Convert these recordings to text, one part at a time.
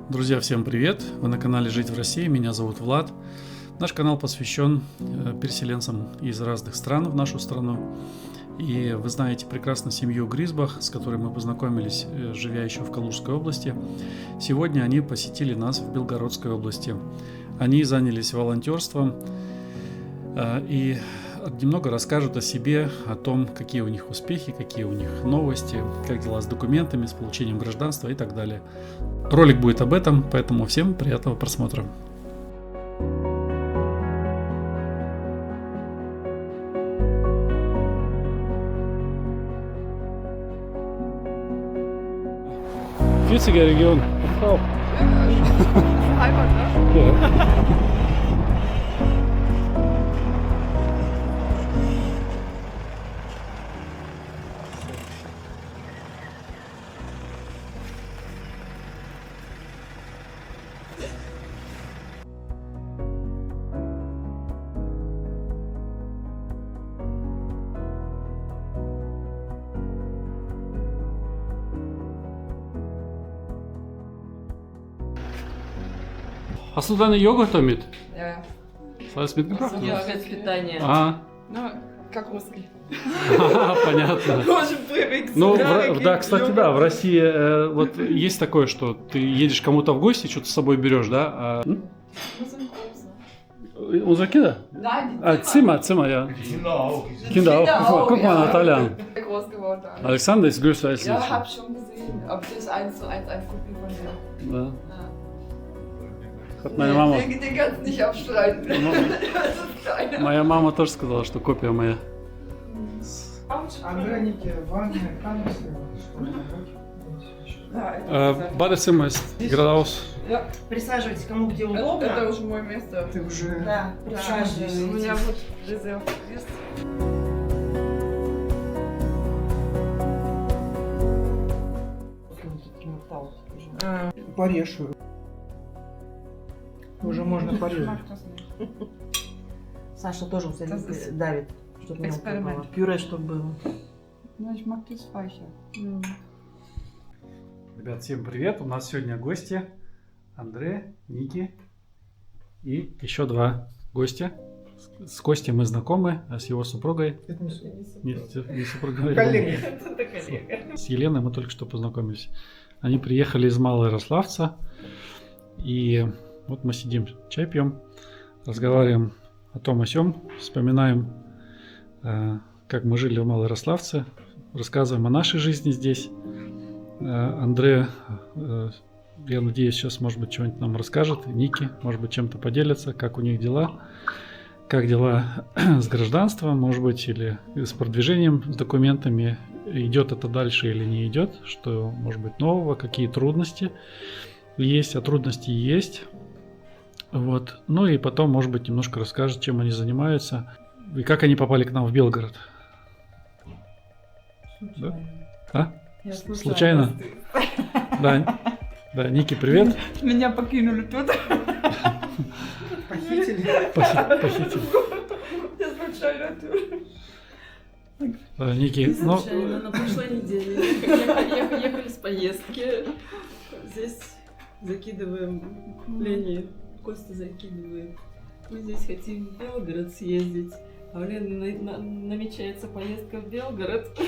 Друзья, всем привет! Вы на канале «Жить в России», меня зовут Влад. Наш канал посвящен переселенцам из разных стран в нашу страну. И вы знаете прекрасно семью Гризбах, с которой мы познакомились, живя еще в Калужской области. Сегодня они посетили нас в Белгородской области. Они занялись волонтерством и немного расскажут о себе, о том, какие у них успехи, какие у них новости, как дела с документами, с получением гражданства и так далее. Ролик будет об этом, поэтому всем приятного просмотра. Витziger Region. Frau. Heimat, ne? Ja. Hast du deine Joghurt damit? Ja. Ist alles mitgebracht? Ja, без питания. А, Ну, как русский. понятно. Тоже привык. Ну, да, кстати, да, в России вот есть такое, что ты едешь кому-то в гости, что-то с собой берешь, да? Unsere Kinder? Zimmer, ja. Kinder auch. Guck mal, Natalia. Groß geworden. Alexander ist größer als ich. Ja, hab schon gesehen. Aber das ist 1:1 eine Kopie von dir. Да. Ja. Hat meine Mama. Den kannst du nicht abstreiten. Das ist kleiner. Моя мама тоже сказала, что копия моя. Андроники, ванная, камера, что Ja, это Badezimmer ist geradeaus. Ja. Присаживайтесь, кому где удобно. Это уже мое место. Ты уже Да, У присаживайтесь. меня вот резерв есть. порежь. Уже можно порезать. Саша тоже вот давит, чтобы мелко Эксперимент. было. Пюре, чтобы было. Ну, ich mag das weicher. Ребят, всем привет! У нас сегодня гости Андре, Ники и еще два гостя. С Костей мы знакомы, а с его супругой... Это Не супругой. коллеги. Это коллега. С Еленой мы только что познакомились. Они приехали из Малоярославца. И вот мы сидим, чай пьем, разговариваем о том о сём, вспоминаем, как мы жили в Малоярославце, рассказываем о нашей жизни здесь. Андре, я надеюсь, сейчас, может быть, что-нибудь нам расскажет. Ники, может быть, чем-то поделится, как у них дела. Как дела с гражданством, может быть, или с продвижением, с документами, идет это дальше или не идет, что может быть нового, какие трудности есть, а трудности есть. Вот. Ну и потом, может быть, немножко расскажет, чем они занимаются и как они попали к нам в Белгород. Да? А? Случайно? Да. Да, Ники, привет. Меня покинули тут. Похитили. Похитили. Я случайно тут. Да, Ники, ну, Случайно, на прошлой неделе ехали с поездки. Здесь закидываем, Лене Костя закидывает. Мы здесь хотим в Белгород съездить. А у Лены намечается поездка в Белгород.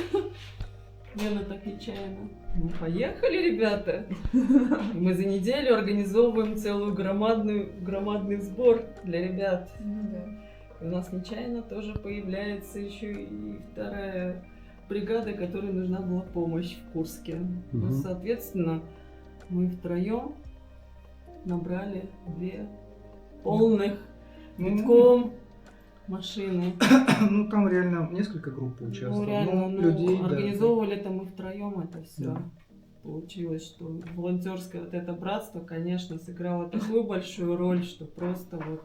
Лена так нечаянно. Ну, поехали, ребята. И мы за неделю организовываем целую громадный сбор для ребят. И у нас нечаянно тоже появляется еще и вторая бригада, которой нужна была помощь в Курске. Ну, соответственно, мы втроем набрали 2 полных битком машины. Ну там реально несколько групп участвовало. Ну реально, людей, да. организовывали это мы втроем это все. Да. Получилось, что волонтерское вот это братство, конечно, сыграло такую большую роль, что просто вот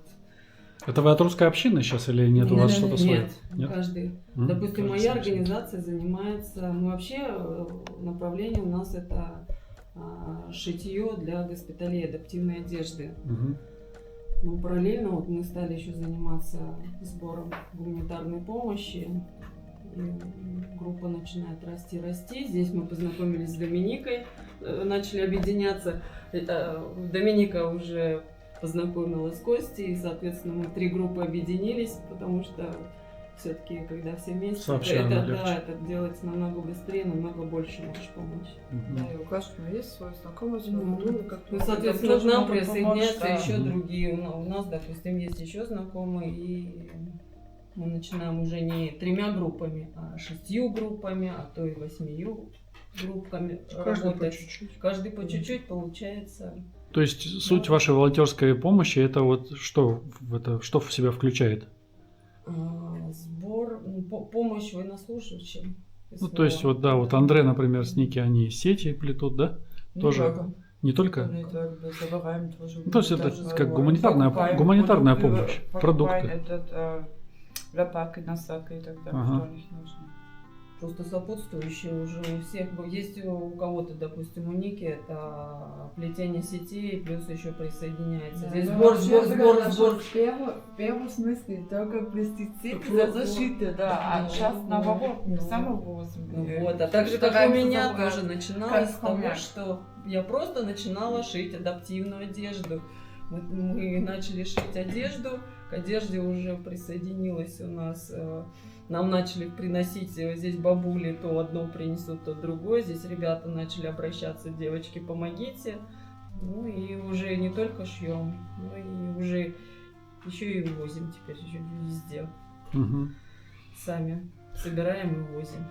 Это вы от русской общины сейчас или нет? У вас что-то свое? Нет, каждый. М? Допустим, Каждый моя сам себе. организация занимается, ну вообще направление у нас это шитье для госпиталей, адаптивной одежды. Мгм. Но параллельно вот мы стали еще заниматься сбором гуманитарной помощи. И группа начинает расти. Здесь мы познакомились с Доминикой, начали объединяться. Доминика уже познакомилась с Костей, и, соответственно, мы 3 группы объединились, потому что все-таки, когда все вместе, Сообща это, легче. да, это делать намного быстрее, намного больше можешь помочь. Мгм. Да, и у каждого есть свой знакомый, свой Ну, друг, как Ну, соответственно, к тоже нам могут присоединяются помочь, да. еще Мгм. другие. У нас, допустим, есть еще знакомые, и мы начинаем уже не 3 группами, а 6 группами, а то и 8 группами Каждый по работать. чуть-чуть. Каждый по чуть-чуть получается. То есть суть вашей волонтерской помощи это вот что что в себя включает? Сбор, помощь военнослужащим. Ну, то есть вот да, вот Андре, например, с Ники, они сети плетут, да? Тоже не только. Ну, то есть это как гуманитарная помощь, продукты. Лопатки, носок и так далее, Ага. что у них нужно. Просто сопутствующие уже у всех. Есть у кого-то, допустим, у Ники это плетение сетей, плюс еще присоединяется. Здесь Ну, сбор. В первом смысле только пластицид Вот, зашиты, да, а сейчас наоборот, Ну, самовоз. Ну вот, а так же, как у Стараемся меня, забрать. тоже начиналось Как с того, хомяк. что я просто начинала шить адаптивную одежду. Мы начали шить одежду, к одежде уже присоединилась у нас, нам начали приносить здесь бабули, то одно принесут, то другое. Здесь ребята начали обращаться, девочки, помогите. Ну и уже не только шьем, но и уже еще и возим теперь еще везде. Мгм. Сами собираем и возим.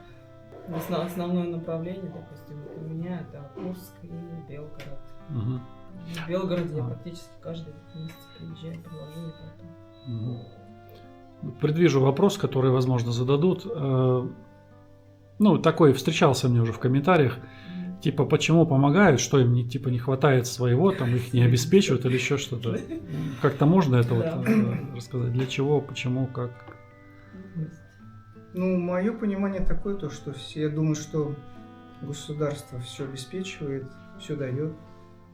Основное направление, допустим, у меня это Курск и Белгород. Мгм. В Белгороде я практически каждый месяц приезжаю, привожу ребята. Мгм. Предвижу вопрос, который, возможно, зададут. Ну, такой встречался мне уже в комментариях. Типа, почему помогают, что им не хватает своего, там их не обеспечивают или еще что-то. Как-то можно это Да. вот рассказать? Для чего, почему, как? Ну, мое понимание такое, то, что все думают, что государство все обеспечивает, все дает,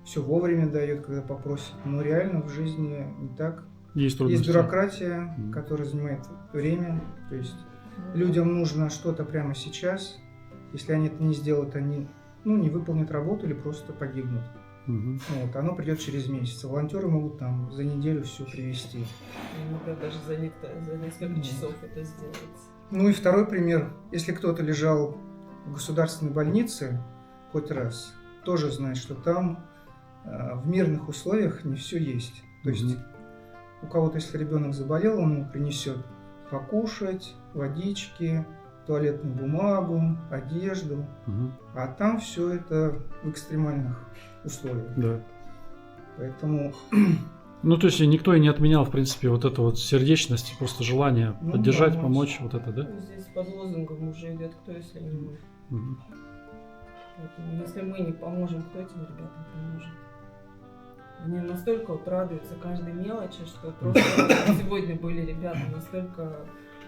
все вовремя дает, когда попросит. Но реально в жизни не так. Есть трудности. Есть бюрократия, Мгм. которая занимает время. То есть людям нужно что-то прямо сейчас. Если они это не сделают, они не выполнят работу или просто погибнут. Мгм. Вот, оно придет через месяц. А волонтеры могут там за неделю все привезти. Иногда даже за несколько часов это сделать. Ну и второй пример. Если кто-то лежал в государственной больнице хоть раз, тоже знает, что там в мирных условиях не все есть. То есть Мгм. у кого-то, если ребенок заболел, он ему принесет покушать, водички, туалетную бумагу, одежду. Мгм. А там все это в экстремальных условиях. Да. Поэтому Ну, то есть никто и не отменял, в принципе, вот эту вот сердечность, просто желание Ну, поддержать, помочь. помочь, вот это, да? Ну, здесь под лозунгом уже идет кто, если не мы. Мгм. Поэтому если мы не поможем, кто этим ребятам поможет? Они настолько вот радуются каждой мелочи, что просто сегодня были ребята настолько...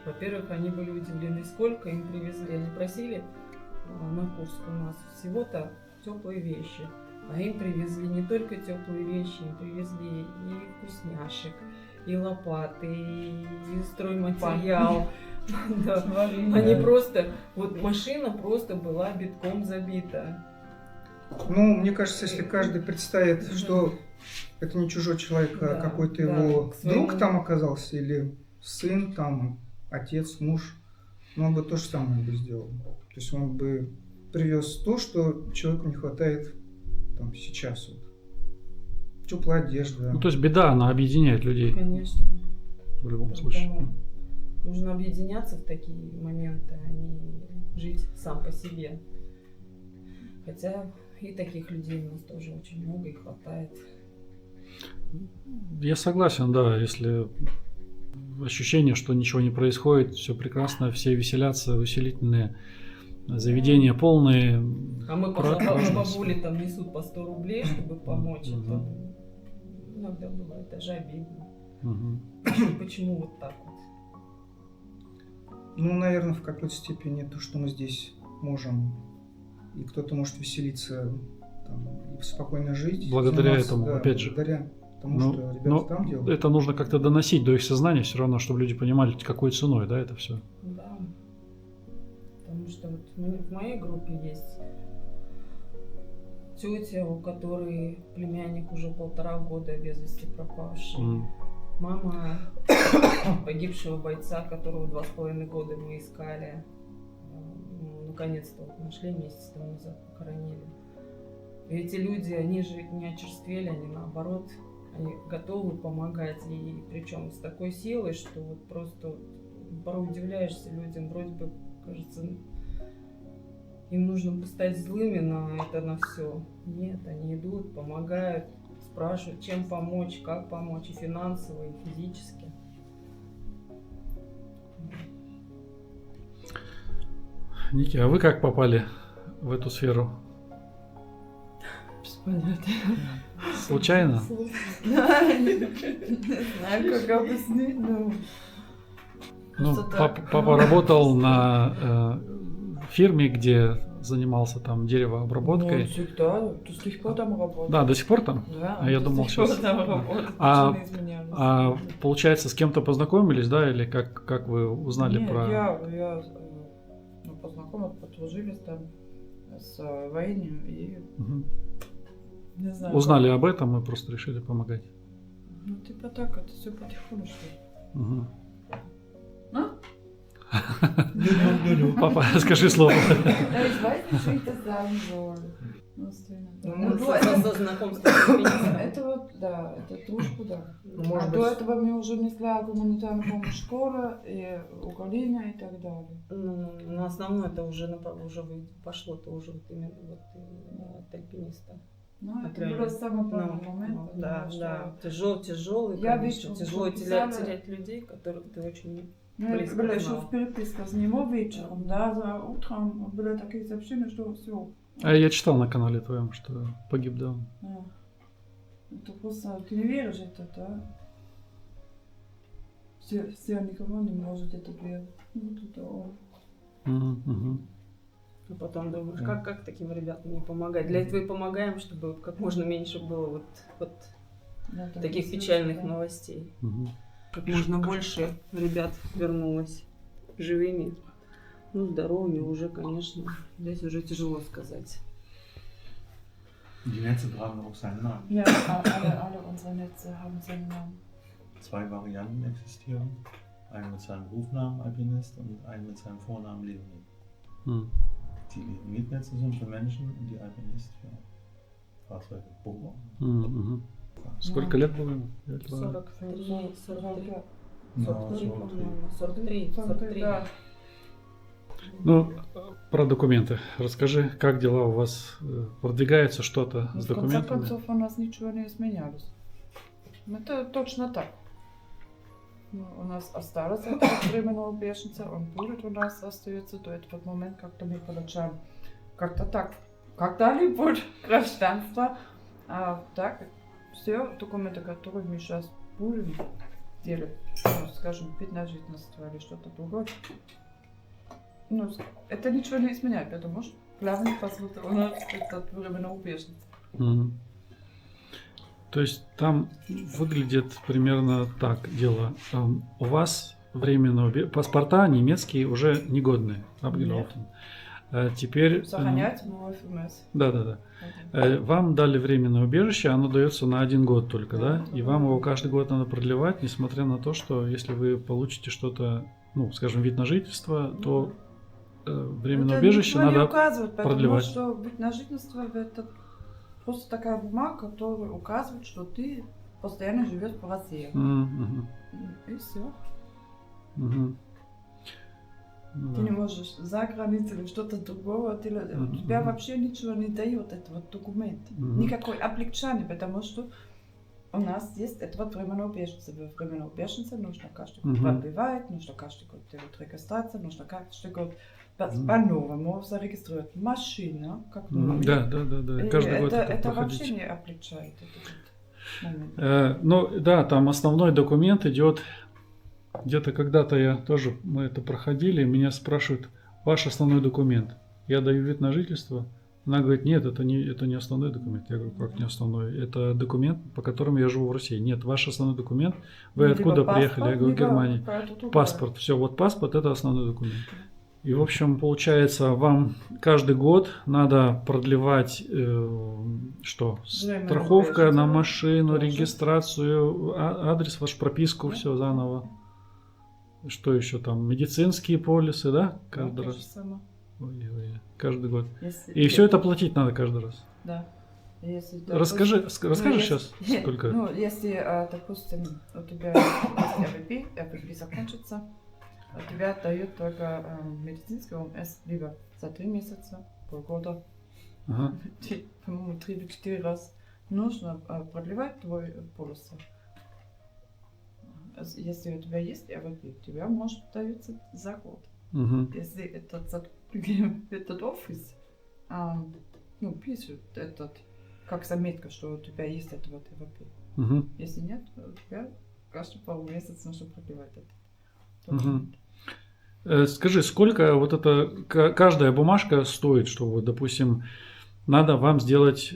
Во-первых, они были удивлены, сколько им привезли. Они просили на Курск у нас всего-то теплые вещи. А им привезли не только теплые вещи, им привезли и вкусняшек, и лопаты, и стройматериал. Да. Они просто... Вот машина просто была битком забита. Ну, мне кажется, если каждый представит, что это не чужой человек, а Да, какой-то да, его к своему- друг там оказался, или сын там, отец, муж, он бы то же самое бы сделал. То есть он бы привез то, что человеку не хватает там сейчас. Вот. Теплая одежда. Ну, то есть беда, она объединяет людей Конечно. в любом Поэтому случае. нужно объединяться в такие моменты, а не жить сам по себе. Хотя и таких людей у нас тоже очень много и хватает. Я согласен, да, если ощущение, что ничего не происходит, все прекрасно, все веселятся, усилительные заведения полные. А мы бабули там несут по 100 рублей, чтобы помочь. Мгм. Это иногда бывает даже обидно. Мгм. Почему вот так вот? Ну, наверное, в какой-то степени то, что мы здесь можем, и кто-то может веселиться там, и спокойно жить. Благодаря заниматься, этому, да, опять же. Благодаря тому, Ну, что ребята но там делают. это нужно как-то доносить до их сознания все равно, чтобы люди понимали, какой ценой, да, это все. Да. Потому что вот в моей группе есть тетя, у которой племянник уже 1,5 года без вести пропавший. Мама погибшего бойца, которого 2,5 года мы искали. Ну, наконец-то вот нашли, месяц тому назад похоронили. И эти люди, они же не очерствели, они наоборот, они готовы помогать. И причем с такой силой, что вот просто порой удивляешься людям, вроде бы, кажется, им нужно бы стать злыми на все. Нет, они идут, помогают, спрашивают, чем помочь, как помочь, и финансово, и физически. Ники, а вы как попали в эту сферу? Без понятия. Случайно? Не знаю, как объяснить, но... Ну, Что-то- папа работал на фирме, где занимался там деревообработкой. Ну, всегда, до сих пор там работает. Да, до сих пор там? Да, А я до думал, сих пор сейчас- там работает, А- ничего не изменялось. А получается, с кем-то познакомились, да, или как вы узнали Нет, про... я ну, познакомилась, подружились там с Ваенью и Мгм. не знаю. Узнали об этом и просто решили помогать. Ну, типа так, это все потихонечку. Мгм. Ну, Папа, скажи слово. Ja, ich weiß nicht, wie ich das sagen soll. Ну, до этого- со знакомства с альпинистом. Это вот, да, это дружбу, да. Ну, может А быть, до этого мне уже несла гуманитарную помощь школа и Украина и так далее. Ну, на основное это уже, уже пошло-то уже вот именно вот от альпиниста. Ну, От это реально. было самый первый Ну, момент. ну, потому да, что- да. Тяжелый, Я конечно. вечером Тяжело писала- терять людей, которых ты очень... Ну, я близко была еще знал. в переписке с ним вечером, да, за утром были такие сообщения, что все. А я читал на канале твоем, что погиб, да. Это просто, ты не веришь это, да? Все никого не может это делать. Вот это он. Мгм, мгм. А потом думаешь, как таким ребятам не помогать? Для этого и помогаем, чтобы как можно меньше было вот Да, так таких и печальных слышно, да. новостей. Мгм. Как можно больше ребят вернулось живыми, ну, здоровыми уже, конечно. Здесь уже тяжело сказать. Die Netze tragen auch seinen Namen. Ja, alle unsere Netze haben seinen Namen. 2 Varianten existieren. Einen mit seinem Rufnamen Alpinist und einen mit seinem Vornamen Leonid. М. Die Leonid-Netze sind für Menschen und die Alpinist für Fahrzeuge. Bohrer. Мгм. Сколько лет было ему? 2. 43, 43, No, 43, so по-моему, 43. Да. Ну, про документы. Расскажи, как дела у вас? Продвигается что-то Ну, с в конце документами? концов, у нас ничего не изменялось. Это точно так. Ну, у нас осталось это временного беженца, он будет у нас остается до этого момента, как-то мы получаем как-то так, когда-нибудь гражданство. А так, все документы, которые мы сейчас будем делать, ну, скажем, вид на жительство или что-то другое, ну, это ничего не изменяет, потому что главный паспорт у нас это временного беженца. Мгм. То есть там выглядит примерно так дело. У вас временно паспорта немецкие уже негодные. Abgelaufen. Теперь... Сохранять мой ФМС. Да. Вам дали временное убежище, оно дается на 1 год только, да? И вам его каждый год надо продлевать, несмотря на то, что если вы получите что-то, ну, скажем, вид на жительство, то временное Это убежище ничего не надо указывает, потому продлевать. что вид на жительство это просто такая бумага, которая указывает, что ты постоянно живешь в России. Мгм. И все. Мгм. Ну Ты да. не можешь за границей или что-то другого. У тебя вообще ничего не дает этого документа. Мгм. Никакой облегчения, потому что у нас есть это вот временное убежище. Временное убежище нужно каждый год Мгм. продлевать, нужно каждый год делать регистрацию, нужно каждый год Мгм. по-новому зарегистрировать машину, как Мгм. новую. Да. И Каждый год это это вообще проходить. не облегчает. Это. Момент. Ну да, там основной документ идет. Где-то когда-то мы это проходили, меня спрашивают, ваш основной документ. Я даю вид на жительство. Она говорит, нет, это не основной документ. Я говорю, как не основной? Это документ, по которому я живу в России. Нет, ваш основной документ. Вы Ну, откуда либо приехали? Я паспорт, говорю, либо Германия. какая-то другая. Паспорт. Все, вот паспорт это основной документ. И, в общем, получается, вам каждый год надо продлевать что? Временную Страховка на беженцев. машину, Тоже. регистрацию, адрес, вашу прописку, Да. все заново. Что еще там? Медицинские полисы, да? Каждый Да, то же раз. самое. Ой, каждый год. Если- И все это платить надо каждый раз. Да. Если, Расскажи допустим, расскажи если- сейчас, сколько. Ну, если, допустим, у тебя есть РВП закончится, тебя дают только медицинский ОМС либо за 3 месяца, полгода, Ага. по-моему, 3 или 4 раз нужно продлевать твой полис. Если у тебя есть РВП, тебя может дается за год. Мгм. Если этот офис ну, пишет как заметка, что у тебя есть это вот РВП. Мгм. Если нет, то у тебя каждый пару месяцев нужно продлевать это. Мгм. Скажи, сколько вот это каждая бумажка стоит, что вот, допустим, надо вам сделать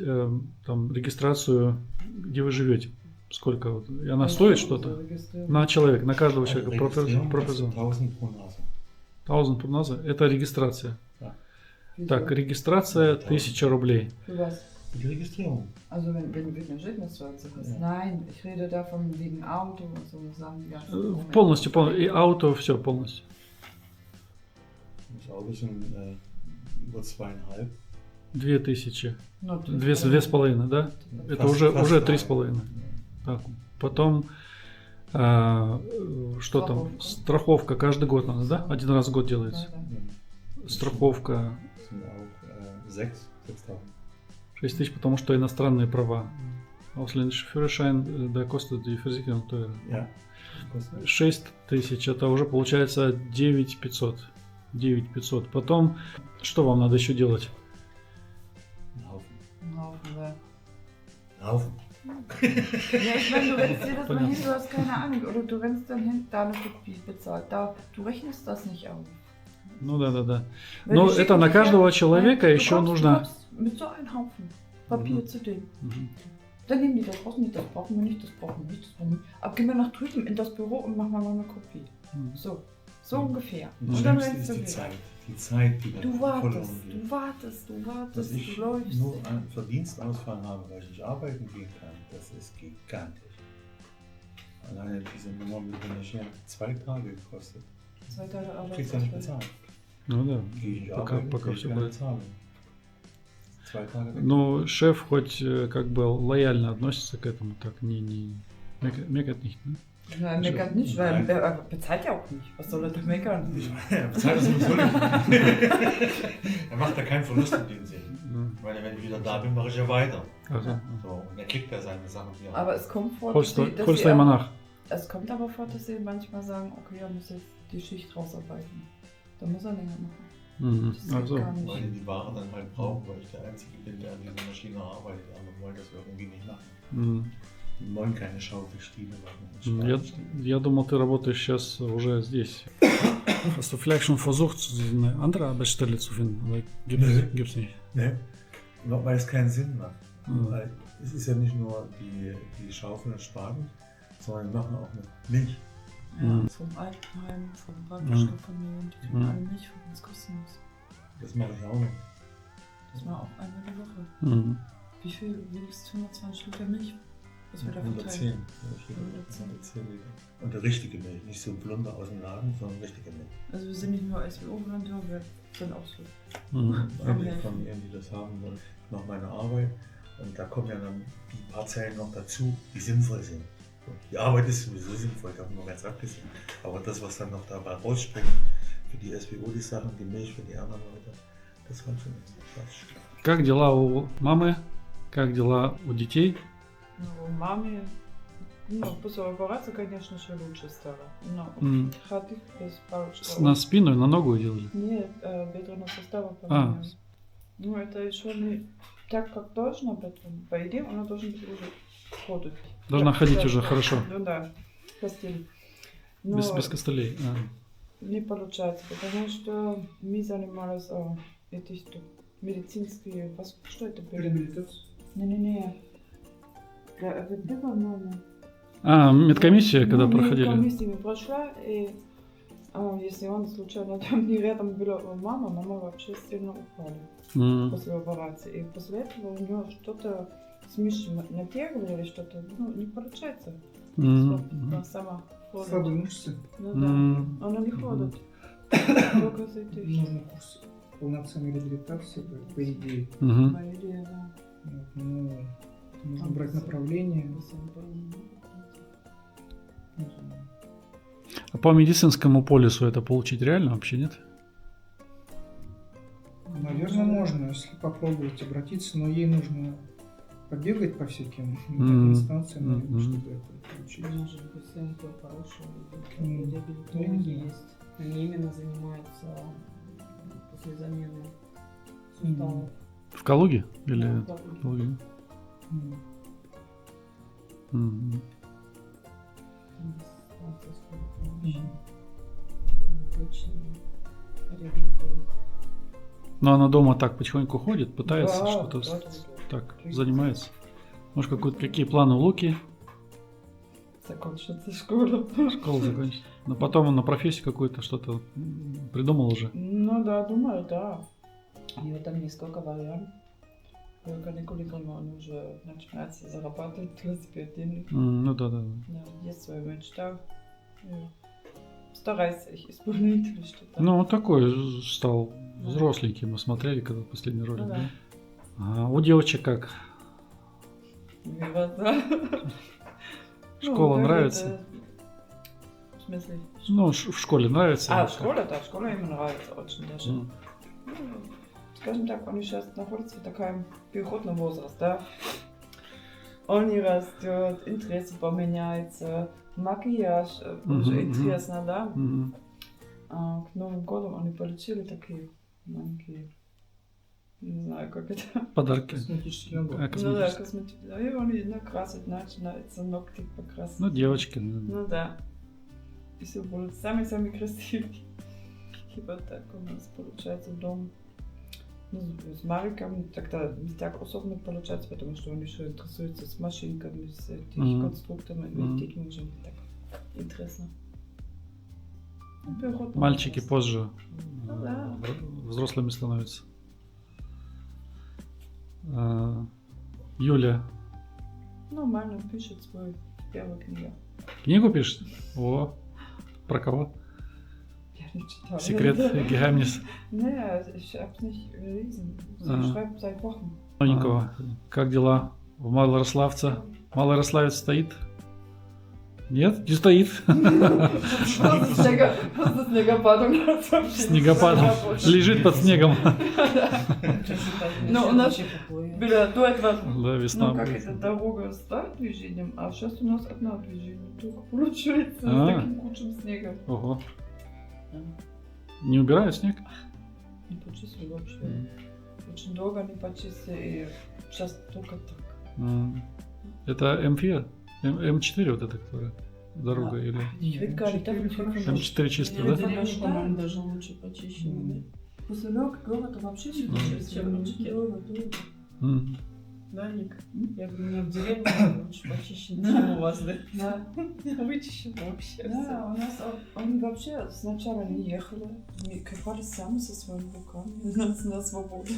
там регистрацию, где вы живете? Сколько? Вот? И она стоит что-то? На человека, на каждого человека. Registrierung Pro kostet person. 1000 pro Nase. 1000 прогноза. Это регистрация. Так, регистрация 1000 рублей. Für was? Die Registrierung. Also wenn du eine Жительность hast. Ja. Nein, ich rede davon wegen Auto und so Sachen. Die ganzen Dokumente. Полностью. И ауто, все полностью. Das Auto sind über 2,5. 2000. Ну, ты- 2,5, да? Это Fast- уже fast 3,5. Так, потом что там? Страховка. Страховка каждый год надо, да? Один раз в год Да, делается. да. Страховка Das sind auch 6.000. 6000, потому что иностранные права. Ausländischer Führerschein, да, kostet die Versicherung teuer. Ja. Kostet 6000, это уже получается 9500. 9500. Потом, что вам надо еще делать? einen Haufen. Ein Haufen, ja. Einen Haufen. Ja, ich meine, du rennst jedes Mal Понятно. hin, du hast keine Ahnung. Oder du rennst dann hin, da eine Kopie bezahlt. Da, du rechnest das nicht aus. Ну да. Weil Но die это schicken на dich каждого ja- человека du еще kommst- нужно... Du kommst mit so einem Haufen Papier Mhm. zu denen. Мгм. Dann nehmen die das, brauchen die das, brauchen wir nicht, das brauchen wir nicht, das brauchen wir nicht. Aber gehen wir nach drüben in das Büro und machen mal eine Kopie. Мгм. So ungefähr. Und Und das dann Schlimmste rennst du ist die wieder. Zeit. Die Zeit, die dann Du verloren wartest, geht. du wartest, du Dass wartest, ich du läufst. nur einen Verdienstausfall habe, weil ich nicht arbeiten gehen kann, das ist gigantisch. Alleine diese Nummer mit den Maschinen hat 2 Tage gekostet. 2 Tage Ich krieg's ja nicht Arbeitsausfall. bezahlt. Ну да. Gehe ich Пока- arbeiten, пока krieg ich всё keine будет. Zahlung. 2 Tage weg. Но шеф хоть как бы лояльно относится к этому, так не мекает nicht, ne? Na, er meckert nicht, weil Nein. er bezahlt ja auch nicht. Was soll er da meckern? Ich meine, er bezahlt das sowieso nicht. Er macht da keinen Verlust in dem Sinn. М. Weil wenn ich wieder da bin, mache ich ja weiter. Also, So, und er kriegt ja seine Sachen wieder. Aber es kommt vor, dass Holster sie Monach. es kommt aber vor, dass sie manchmal sagen, okay, er muss jetzt die Schicht rausarbeiten. Dann muss er länger machen. Мгм. Das geht Also, gar nicht. Weil die die Ware dann halt brauchen, weil ich der Einzige bin, der an dieser Maschine arbeitet. Die anderen wollen das irgendwie nicht machen. м. Die wollen keine Schaufelstiele machen. und Я, Schweinestiele. я думал, ты работаешь сейчас уже здесь. Hast du vielleicht schon versucht, eine andere Arbeitsstelle zu finden? Oder Nö. gibt's nicht? Ne? Weil es keinen Sinn macht. Mhm. Weil es ist ja nicht nur die Schaufeln und Spaten, sondern wir machen auch mit Milch. Ja, Mhm. vom Altenheim, vom Ratgestellfamilien, die kriegen Mhm. alle Milch von uns kostenlos. Das mache ich auch noch. Das war auch einmal die Woche. М. Wie viel? Wenigstens 120 Liter Milch, was wir da 110. verteilen. 110 Liter. Und eine richtige Milch, nicht so ein Plunder aus dem Laden, sondern richtige Milch. Also wir sind nicht nur SWO-Volontäre, wir sind auch so. М. Einige Familien, die das haben wollen, ich mache meine Arbeit und da kommen ja dann die paar Zellen noch dazu, die sinnvoll sind. Die Arbeit ist sowieso sinnvoll, davon noch ganz abgesehen. Aber das, was dann noch dabei rausspringt, für die SWO die Sachen, die Milch für die anderen Leute, das war schon Quatsch. Как дела у мамы? Как дела у детей? Ну, у мамы, ну, после операции, конечно же, лучше стало. Но М. ходить без палочки. На спину и на ногу делали? Нет, бедренного состава поменялось. Ну, это еще не так, как должно быть. По идее, оно должно быть уже ходит. Должна Да, ходить да, уже да. хорошо. Ну да, костыль. Но Без костылей. не получается, потому что мы занимались эти что, медицинские, что это было? Реабилитация. Не-не-не. Это было, наверное. Медкомиссия, когда Ну, проходили. Медкомиссия прошла, и если он случайно там не рядом была мама вообще сильно упала М. после операции. И после этого у нее что-то с мышцей натягивали или что-то, ну, не получается. М. Она сама Слабые ходит. мышцы. Ну да, М. она не ходит. Только с этой, Нужно курс полноценной реабилитации, по идее. Мгм. по идее, да. Вот, ну, нужно брать направление. Не знаю. А по медицинскому полису это получить реально вообще нет? Наверное, можно, если попробовать обратиться, но ей нужно побегать по всяким инстанциям, наверное, чтобы это получить. Может быть, СМК хорошие Не реабилитологи знаю. есть. Они именно занимаются после замены суставов. В Калуге? Или Да, в Калуге. Калуге? М. Дистанция скорой помощи. Мгм. Точно. Реабилитолог. Но она дома так потихоньку ходит, пытается Да, что-то да. так занимается. Может, какие планы у Луки? Закончится школа. Школу закончить. Но потом он на профессию какую-то что-то придумал уже. Ну да, думаю, да. И вот там несколько вариантов. В каникулы он уже начинается зарабатывать для себя денег. Ну да. Да, есть своя мечта. И старайся их исполнить или что-то. Ну, он такой стал взросленький. Мы смотрели, когда последний ролик. Ну да. Да? А у девочек как? Мило, да. Школа Ну, нравится? это- В смысле? Ну, в школе нравится? А, или как? школа, да, школа ему нравится очень даже. М. Ну, скажем так, он сейчас находится в таком переходном возрасте, да. Он не растет, интерес поменяется, макияж уже Мгм, интересно, да. Мгм. А к Новым годам они получили такие маленькие, не знаю, как это. Подарки. Косметический набор. А, Ну да, косметические. косметические. И они накрасить начинаются, ногти покрасить. Ну, девочки. Ну да. И все будут самые-самые красивые. И вот так у нас получается дом. Ну, с Мариком тогда не так особенно получается, потому что он еще интересуется с машинками, с этими Мгм. конструкторами, Мгм. с таким уже не так интересно. Ну, переход на Мальчики возраст. позже Ну да. взрослыми становятся. Юля Нормально, пишет свою первую книгу. книгу пишет? О, про кого? Я не читала. Секрет Гехаймнис. Не, ich hab's nicht gelesen. Sie Ага. schreibt seit Wochen. Новенького. Как дела у Малорославца? Малорославец стоит? Нет, не стоит. Просто снегопад у нас вообще. Снегопадом. Лежит под снегом. Ну, у нас было до этого, Да, весна. ну как будет. это, дорога с движением, а сейчас у нас одно движение только получается А. с таким кучем снега. Ого. Не убирают снег? Не почистили вообще. Очень долго не почистили, и сейчас только так. Это М4? М4 вот эта, которая дорога или... Ich will gar nicht davon sprechen. М4 чисто, Да, да? деревня, по-моему, даже лучше почищена. Поселок, город вообще не Лучше, чем ручки. М. Да, Ник? Я говорю, у меня в деревне лучше почищено, чем у вас, да? Да. Вычищено вообще Да, у нас они вообще сначала не ехали, они копали сами со своими руками на свободу.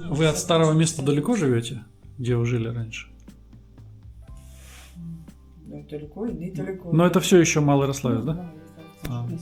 Вы от старого места далеко живете? Где вы жили раньше? Ну, далеко и недалеко. Но это все еще Малорославец, да? Да, А, да.